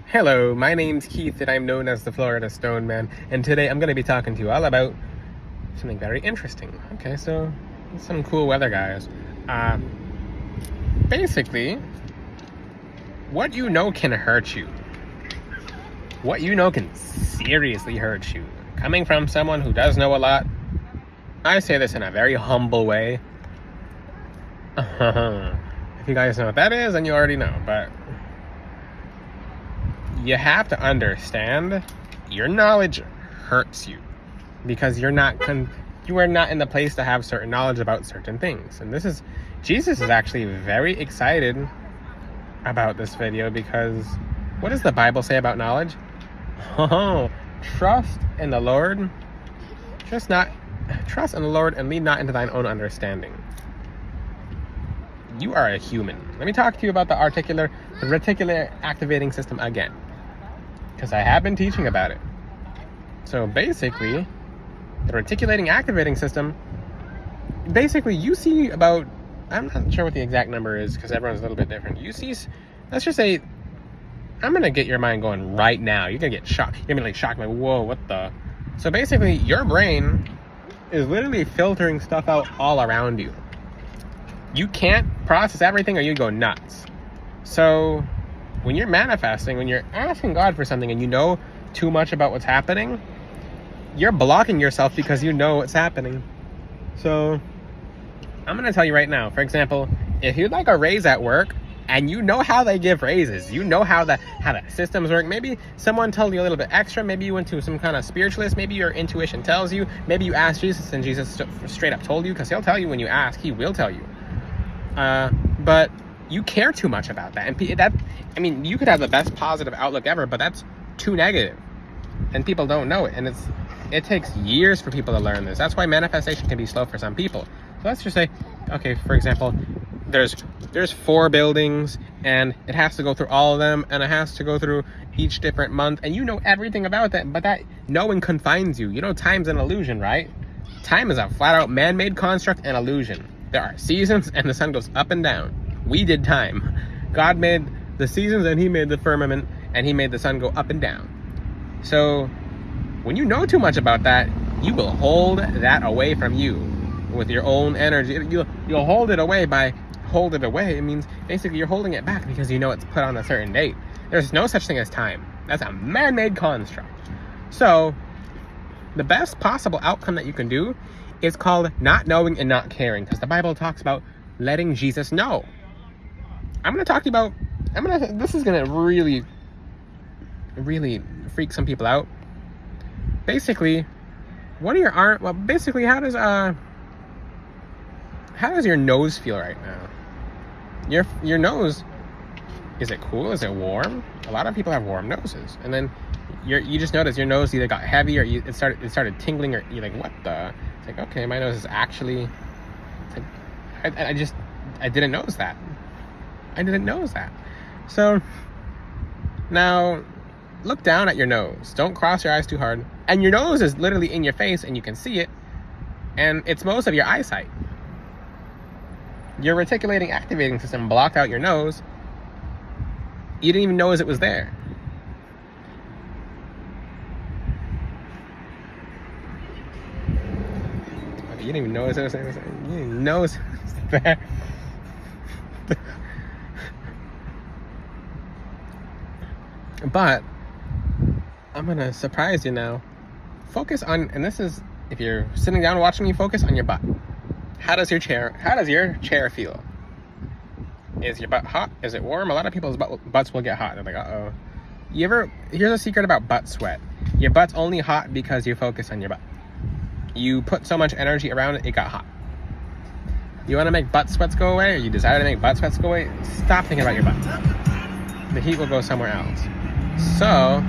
Hello, my name's Keith and I'm known as the Florida Stone Man, and today I'm going to be talking to you all about something very interesting. Okay, so some cool weather, guys. Basically, what you know can hurt you. What you know can seriously hurt you. Coming from someone who does know a lot, I say this in a very humble way. If you guys know what that is, then you already know, but you have to understand your knowledge hurts you because you are not in the place to have certain knowledge about certain things. And Jesus is actually very excited about this video because what does the Bible say about knowledge? Trust in the Lord. Trust in the Lord and lean not into thine own understanding. You are a human. Let me talk to you about the reticular activating system again, because I have been teaching about it. So basically, the reticulating activating system, basically you see about, I'm not sure what the exact number is because everyone's a little bit different. You see, let's just say, I'm going to get your mind going right now. You're going to get shocked. You're going to be like shocked, like, whoa, what the? So basically, your brain is literally filtering stuff out all around you. You can't process everything or you go nuts. So when you're manifesting, when you're asking God for something and you know too much about what's happening, you're blocking yourself because you know what's happening. So I'm going to tell you right now, for example, if you'd like a raise at work and you know how they give raises, you know how the systems work, maybe someone told you a little bit extra, maybe you went to some kind of spiritualist, maybe your intuition tells you, maybe you asked Jesus and Jesus straight up told you, because he'll tell you when you ask, he will tell you. But you care too much about that. And you could have the best positive outlook ever, but that's too negative. And people don't know it. And it takes years for people to learn this. That's why manifestation can be slow for some people. So let's just say, okay, for example, there's 4 buildings and it has to go through all of them and it has to go through each different month. And you know everything about that, but that knowing confines you. You know, time's an illusion, right? Time is a flat out man-made construct and illusion. There are seasons and the sun goes up and down. We did time. God made the seasons and he made the firmament and he made the sun go up and down. So when you know too much about that, you will hold that away from you with your own energy. You'll hold it away by hold it away. It means basically you're holding it back because you know it's put on a certain date. There's no such thing as time. That's a man-made construct. So the best possible outcome that you can do is called not knowing and not caring, because the Bible talks about letting Jesus know. I'm going to talk to you about, this is going to really, really freak some people out. Basically, how does your nose feel right now? Your nose, is it cool? Is it warm? A lot of people have warm noses. And then you just notice your nose either got heavy or it started tingling, or you're like, what the? It's like, okay, my nose is actually, I didn't notice that. I didn't notice that. So now look down at your nose. Don't cross your eyes too hard. And your nose is literally in your face and you can see it. And it's most of your eyesight. Your reticulating activating system blocked out your nose. You didn't even notice it was there. You didn't even notice it was there. You didn't even notice it was there. But I'm gonna surprise you now. Focus on, and this is, if you're sitting down watching me, focus on your butt. How does your chair feel? Is your butt hot? Is it warm? A lot of people's butts will get hot. They're like, uh-oh. Here's a secret about butt sweat. Your butt's only hot because you focus on your butt. You put so much energy around it, it got hot. You want to make butt sweats go away, or you desire to make butt sweats go away? Stop thinking about your butt. The heat will go somewhere else. So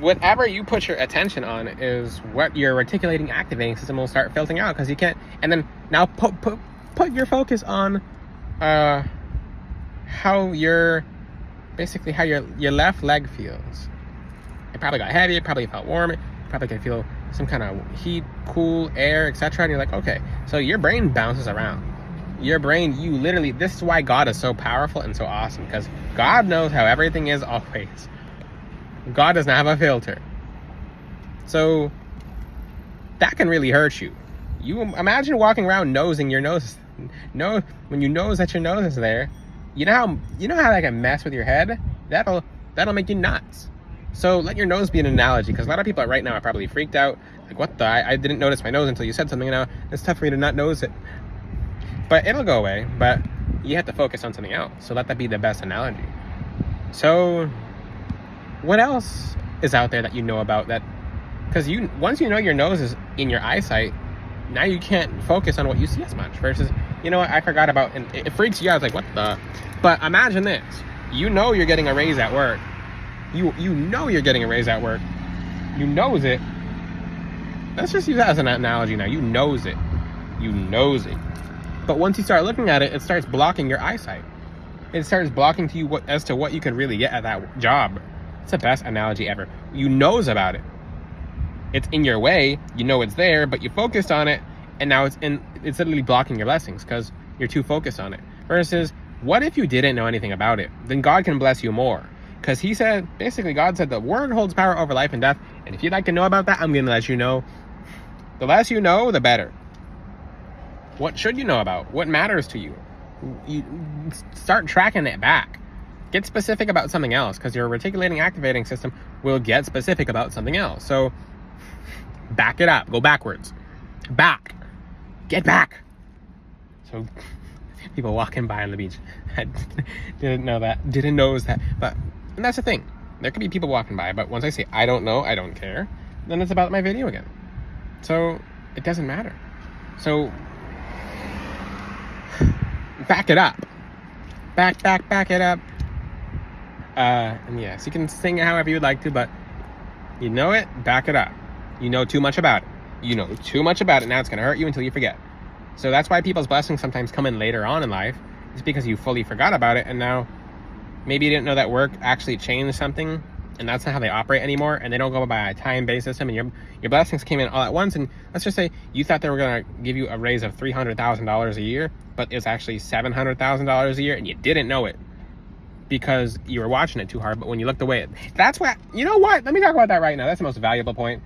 whatever you put your attention on is what your reticulating activating system will start filtering out, because you can't. And then now put your focus on how your left leg feels. It probably got heavy, it probably felt warm, it probably can feel some kind of heat, cool, air, etc. And you're like, okay, so your brain bounces around. Your brain, you literally, this is why God is so powerful and so awesome, because God knows how everything is always. God does not have a filter. So that can really hurt you. You imagine walking around nosing your nose. No, when you nose that your nose is there, you know how that can mess with your head? That'll make you nuts. So let your nose be an analogy, because a lot of people right now are probably freaked out. Like, what the? I didn't notice my nose until you said something. It's tough for me to not nose it. But it'll go away. But you have to focus on something else. So let that be the best analogy. So what else is out there that you know about that? Because once you know your nose is in your eyesight, now you can't focus on what you see as much. Versus, you know what, I forgot about, and it freaks you out. It's like, what the? But imagine this. You know you're getting a raise at work. You know you're getting a raise at work. You knows it. Let's just use that as an analogy now. You knows it. You knows it. But once you start looking at it, it starts blocking your eyesight. It starts blocking to you as to what you could really get at that job. It's the best analogy ever. You knows about it. It's in your way. You know it's there, but you focused on it, and now it's literally blocking your blessings because you're too focused on it. Versus, what if you didn't know anything about it? Then God can bless you more. Because he said, basically God said the word holds power over life and death. And if you'd like to know about that, I'm going to let you know. The less you know, the better. What should you know about? What matters to you? You start tracking it back. Get specific about something else, because your reticulating activating system will get specific about something else. So back it up. Go backwards. Back. Get back. So people walking by on the beach. I didn't know that. Didn't know that. And that's the thing. There could be people walking by, but once I say I don't know, I don't care, then it's about my video again. So it doesn't matter. So back it up. Back it up. And yes, you can sing it however you'd like to, but you know it, back it up. You know too much about it. You know too much about it. Now it's going to hurt you until you forget. So that's why people's blessings sometimes come in later on in life. It's because you fully forgot about it, and now maybe you didn't know that work actually changed something, and that's not how they operate anymore, and they don't go by a time-based system, and your blessings came in all at once, and let's just say you thought they were going to give you a raise of $300,000 a year, but it's actually $700,000 a year, and you didn't know it because you were watching it too hard. But when you looked away, that's what, you know what? Let me talk about that right now. That's the most valuable point.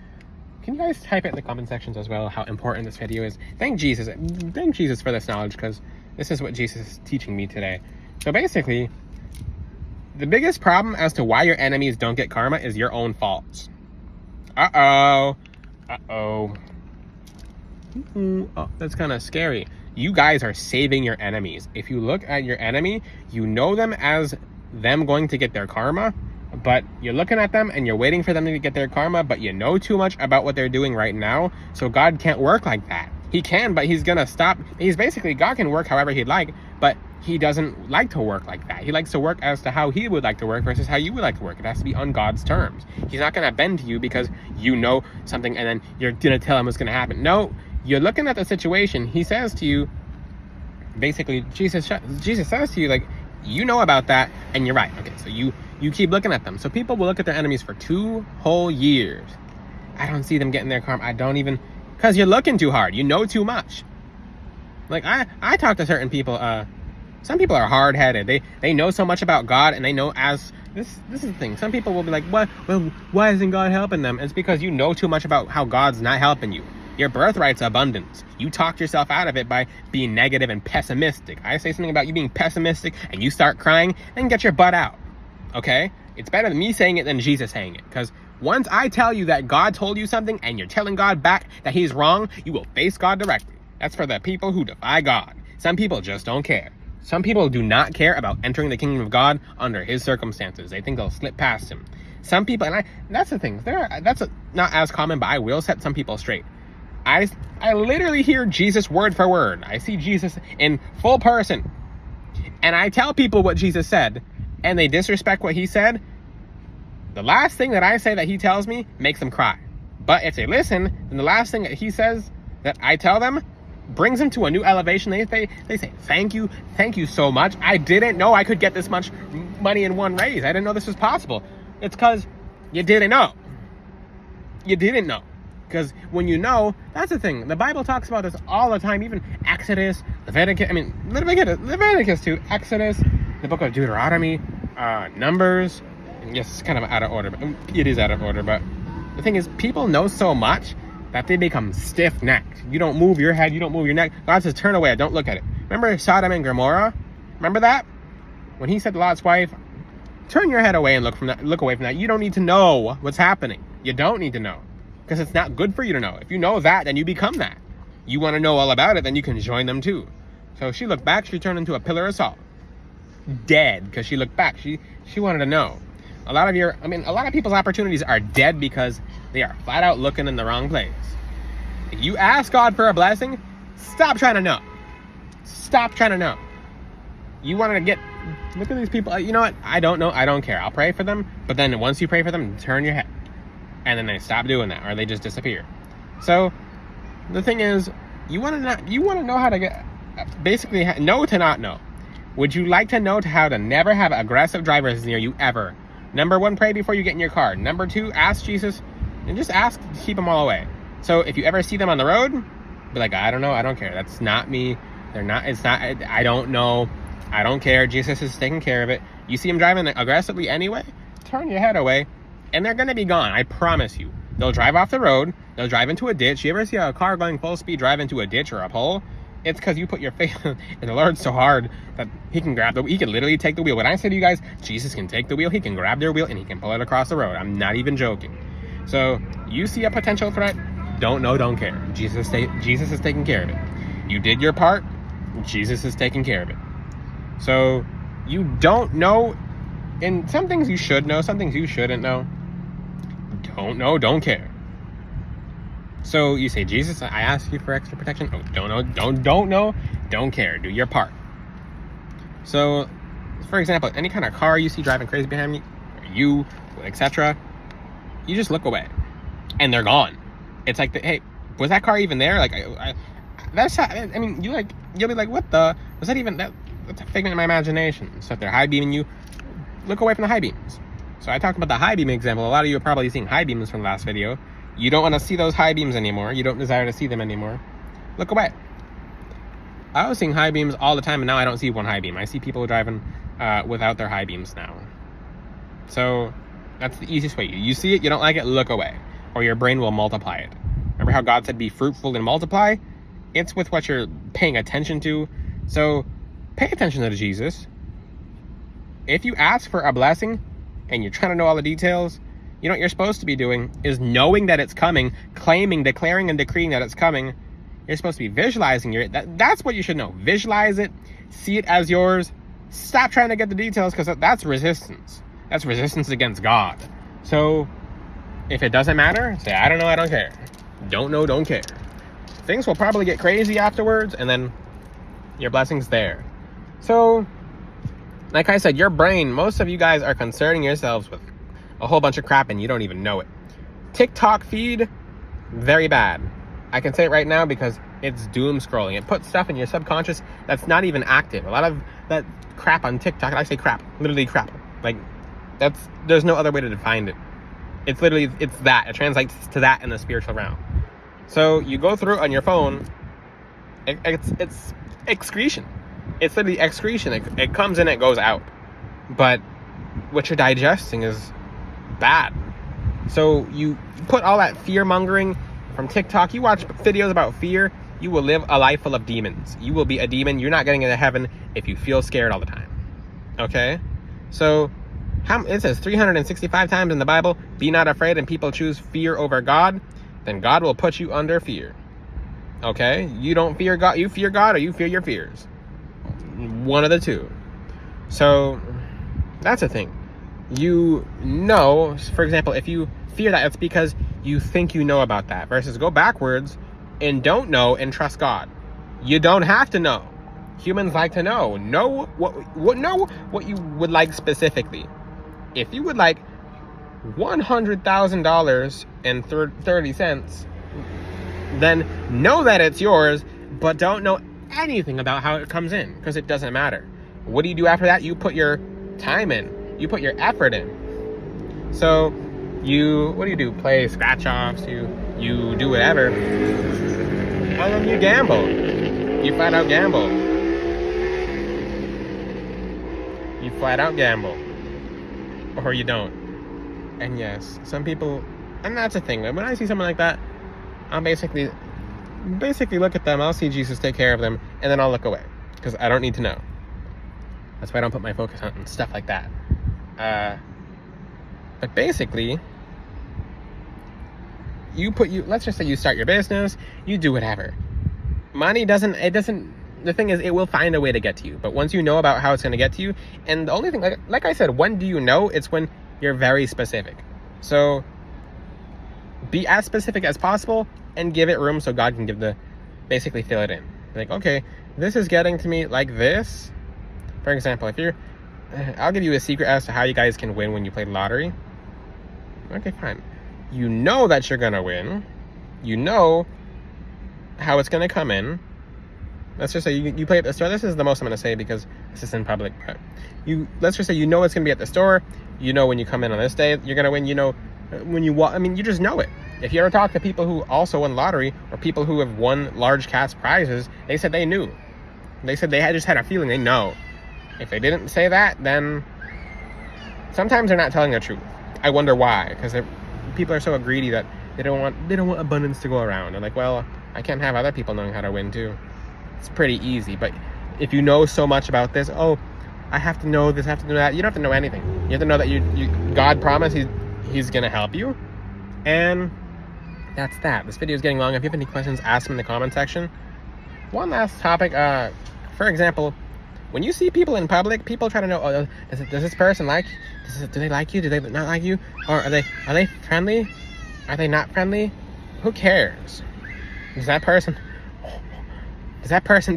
Can you guys type it in the comment sections as well how important this video is? Thank Jesus for this knowledge, because this is what Jesus is teaching me today. So basically, the biggest problem as to why your enemies don't get karma is your own faults. Oh, that's kind of scary. You guys are saving your enemies. If you look at your enemy, you know them as them going to get their karma, but you're looking at them and you're waiting for them to get their karma, but you know too much about what they're doing right now. So God can't work like that. He can, but he's gonna stop. God can work however he'd like, but he doesn't like to work like that. He likes to work as to how he would like to work versus how you would like to work. It has to be on God's terms. He's not gonna bend to you because you know something and then you're gonna tell him what's gonna happen. No, you're looking at the situation. He says to you, basically, Jesus says to you, like, you know about that, and you're right. Okay, so you keep looking at them. So people will look at their enemies for 2 whole years. I don't see them getting their karma. I don't even, because you're looking too hard. You know too much. Like, I talk to certain people. Some people are hard-headed. They know so much about God, and they know as this is the thing. Some people will be like, what? Well, why isn't God helping them? It's because you know too much about how God's not helping you. Your birthright's abundance. You talked yourself out of it by being negative and pessimistic. I say something about you being pessimistic and you start crying, then get your butt out. Okay? It's better than me saying it than Jesus saying it. Because once I tell you that God told you something and you're telling God back that he's wrong, you will face God directly. That's for the people who defy God. Some people just don't care. Some people do not care about entering the kingdom of God under his circumstances. They think they'll slip past him. Some people, and that's the thing. That's not as common, but I will set some people straight. I literally hear Jesus word for word. I see Jesus in full person. And I tell people what Jesus said, and they disrespect what he said. The last thing that I say that he tells me makes them cry. But if they listen, then the last thing that he says that I tell them brings them to a new elevation. They say, thank you so much. I didn't know I could get this much money in one raise. I didn't know this was possible. It's because you didn't know. You didn't know. Because when you know, that's the thing. The Bible talks about this all the time. Even Exodus, Leviticus 2, Exodus, the book of Deuteronomy, Numbers. And yes, it's kind of out of order, but it is out of order. But the thing is, people know so much that they become stiff-necked. You don't move your head, you don't move your neck. God says, turn away, don't look at it. Remember Sodom and Gomorrah? Remember that? When he said to Lot's wife, turn your head away and look away from that. You don't need to know what's happening. You don't need to know. Because it's not good for you to know. If you know that, then you become that. You want to know all about it, then you can join them too. So she looked back, she turned into a pillar of salt. Dead, because she looked back. She wanted to know. A lot of people's opportunities are dead because they are flat out looking in the wrong place. If you ask God for a blessing, stop trying to know. Stop trying to know. You wanted to look at these people. You know what? I don't know. I don't care. I'll pray for them. But then once you pray for them, turn your head. And then they stop doing that, or they just disappear. So the thing is, you want to know how to get, basically know to not know. Would you like to know how to never have aggressive drivers near you ever? Number 1, pray before you get in your car. Number 2, ask Jesus, and just ask to keep them all away. So if you ever see them on the road, be like, I don't know, I don't care. That's not me. I don't know. I don't care. Jesus is taking care of it. You see them driving aggressively anyway, turn your head away, and they're going to be gone. I promise you. They'll drive off the road. They'll drive into a ditch. You ever see a car going full speed drive into a ditch or a pole? It's because you put your faith in the Lord so hard that he can literally take the wheel. When I say to you guys, Jesus can take the wheel, he can grab their wheel and he can pull it across the road. I'm not even joking. So you see a potential threat, don't know, don't care. Jesus is taking care of it. You did your part, Jesus is taking care of it. So you don't know, and some things you should know, some things you shouldn't know. Don't know, don't care. So you say, Jesus, I ask you for extra protection. Oh, don't know, don't care. Do your part. So, for example, any kind of car you see driving crazy behind me, or you, etc., you just look away, and they're gone. It's like, hey, was that car even there? Like, you'll be like, what the? Was that even that? That's a figment of my imagination. So if they're high beaming you, look away from the high beams. So I talked about the high beam example. A lot of you are probably seeing high beams from the last video. You don't want to see those high beams anymore. You don't desire to see them anymore. Look away. I was seeing high beams all the time, and now I don't see one high beam. I see people driving without their high beams now. So that's the easiest way. You see it, you don't like it, look away, or your brain will multiply it. Remember how God said be fruitful and multiply? It's with what you're paying attention to. So pay attention to Jesus. If you ask for a blessing and you're trying to know all the details, you know what you're supposed to be doing is knowing that it's coming, claiming, declaring, and decreeing that it's coming. You're supposed to be visualizing that's what you should know. Visualize it, see it as yours. Stop trying to get the details, because that's resistance. That's resistance against God. So if it doesn't matter, say, I don't know, I don't care. Don't know, don't care. Things will probably get crazy afterwards, and then your blessing's there. So, like I said, your brain, most of you guys are concerning yourselves with a whole bunch of crap and you don't even know it. TikTok feed, very bad. I can say it right now because it's doom scrolling. It puts stuff in your subconscious that's not even active. A lot of that crap on TikTok, I say crap, literally crap. Like, there's no other way to define it. It's that. It translates to that in the spiritual realm. So you go through on your phone, it's excretion. It's literally excretion. It comes in, it goes out. But what you're digesting is bad. So you put all that fear mongering from TikTok, you watch videos about fear, you will live a life full of demons. You will be a demon. You're not getting into heaven if you feel scared all the time. Okay? So it says 365 times in the Bible, be not afraid, and people choose fear over God, then God will put you under fear. Okay? You don't fear God, you fear God, or you fear your fears. One of the two. So that's the thing. You know, for example, if you fear that, it's because you think you know about that, versus go backwards and don't know and trust God. You don't have to know. Humans like to know. Know what you would like specifically. If you would like $100,000 and 30 cents, then know that it's yours, but don't know anything about how it comes in, because it doesn't matter. What do you do after that? You put your time in. You put your effort in. So what do? Play scratch offs, you do whatever. And then you gamble. You flat out gamble. You flat out gamble. Or you don't. And yes, some people, and that's the thing. When I see someone like that, I'll basically look at them. I'll see Jesus take care of them, and then I'll look away because I don't need to know. That's why I don't put my focus on stuff like that. But basically, let's just say you start your business, you do whatever. Money doesn't. The thing is, it will find a way to get to you. But once you know about how it's going to get to you, and the only thing, like I said, when do you know? It's when you're very specific. So be as specific as possible and give it room so God can basically fill it in. Like, okay, this is getting to me like this. For example, I'll give you a secret as to how you guys can win when you play the lottery. Okay, fine. You know that you're going to win. You know how it's going to come in. Let's just say you play at the store. This is the most I'm going to say because this is in public. But let's just say you know it's going to be at the store. You know when you come in on this day, you're going to win. You know when you walk. I mean, you just know it. If you ever talk to people who also won lottery or people who have won large cash prizes, they said they knew. They said they just had a feeling. They know. If they didn't say that, then sometimes they're not telling the truth. I wonder why. Because people are so greedy that they don't want abundance to go around. They're like, well, I can't have other people knowing how to win too. It's pretty easy. But if you know so much about this, I have to know this, I have to know that. You don't have to know anything. You have to know that God promised He's going to help you. And that's that. This video is getting long. If you have any questions, ask them in the comment section. One last topic. For example, when you see people in public, people try to know, does this person do they like you? Do they not like you? Or are they friendly? Are they not friendly? Who cares? Does that person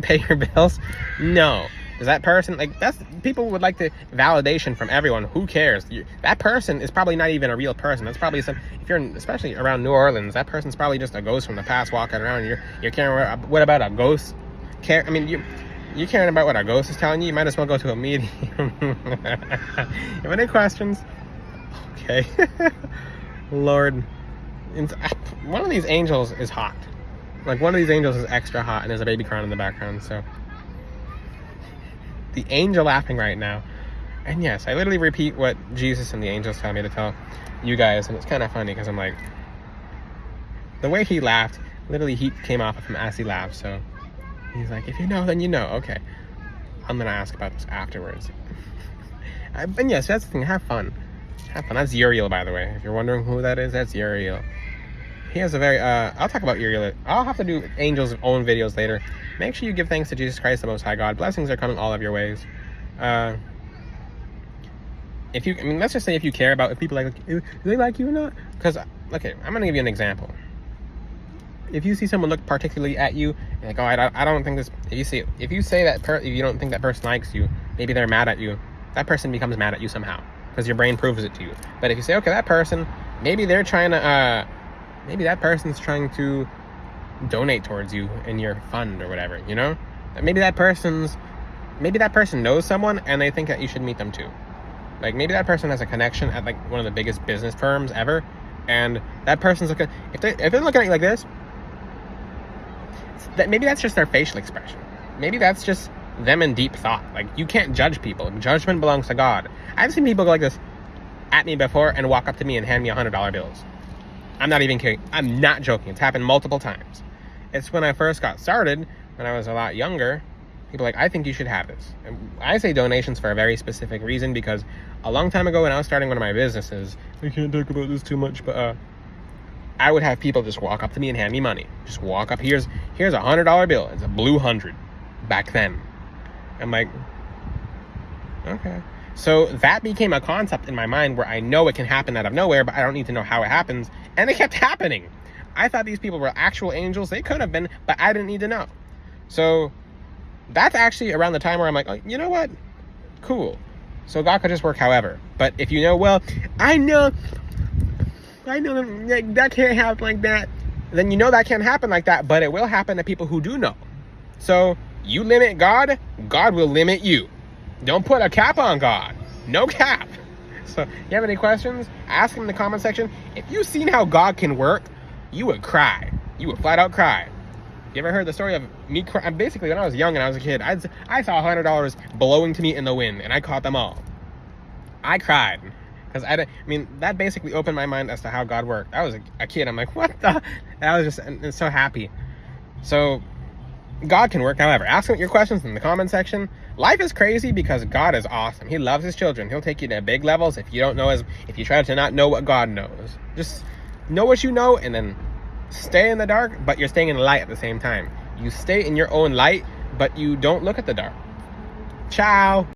pay your bills? No. Does that person, people would like the validation from everyone. Who cares? That person is probably not even a real person. That's probably especially around New Orleans, that person's probably just a ghost from the past walking around. You're caring, what about a ghost? You're caring about what a ghost is telling you? You might as well go to a medium. You have any questions? Okay. Lord. One of these angels is hot. One of these angels is extra hot and there's a baby crying in the background, so. The angel laughing right now. And yes, I literally repeat what Jesus and the angels tell me to tell you guys, and it's kind of funny because I'm like, the way he laughed, literally heat came off of him as he laughed, so. He's like, if you know, then you know. Okay. I'm going to ask about this afterwards. And yes, that's the thing. Have fun. Have fun. That's Uriel, by the way. If you're wondering who that is, that's Uriel. He has a very, I'll talk about Uriel. I'll have to do angels' own videos later. Make sure you give thanks to Jesus Christ, the Most High God. Blessings are coming all of your ways. Let's just say if you care about if people do they like you or not? Because, okay, I'm going to give you an example. If you see someone look particularly at you, like, I don't think this. If you say that if you don't think that person likes you, maybe they're mad at you. That person becomes mad at you somehow because your brain proves it to you. But if you say, okay, that person, maybe they're trying to, maybe that person's trying to donate towards you in your fund or whatever. You know, maybe that person knows someone and they think that you should meet them too. Like maybe that person has a connection at one of the biggest business firms ever, and that person's looking. If they're looking at you like this. Maybe that's just their facial expression. Maybe that's just them in deep thought. You can't judge people. Judgment belongs to God. I've seen people go like this at me before and walk up to me and hand me $100 bills. I'm not even kidding. I'm not joking. It's happened multiple times. It's when I first got started, when I was a lot younger, people I think you should have this. And I say donations for a very specific reason because a long time ago when I was starting one of my businesses, I can't talk about this too much, but I would have people just walk up to me and hand me money. Just walk up. Here's a $100 bill. It's a blue 100 back then. I'm like, okay. So that became a concept in my mind where I know it can happen out of nowhere, but I don't need to know how it happens. And it kept happening. I thought these people were actual angels. They could have been, but I didn't need to know. So that's actually around the time where I'm like, oh, you know what? Cool. So God could just work however. But if you know, well, I know that can't happen like that, then you know that can't happen like that, but it will happen to people who do know. So you limit God, God will limit you. Don't put a cap on God. No cap. So you have any questions? Ask them in the comment section. If you've seen how God can work, you would cry. You would flat out cry. You ever heard the story of me crying? Basically, when I was young and I was a kid, I saw $100 blowing to me in the wind, and I caught them all. I cried. Because that basically opened my mind as to how God worked. I was a kid. I'm like, what the? And I was just so happy. So, God can work however. Ask him your questions in the comment section. Life is crazy because God is awesome. He loves his children. He'll take you to big levels if you don't know if you try to not know what God knows. Just know what you know and then stay in the dark, but you're staying in the light at the same time. You stay in your own light, but you don't look at the dark. Ciao.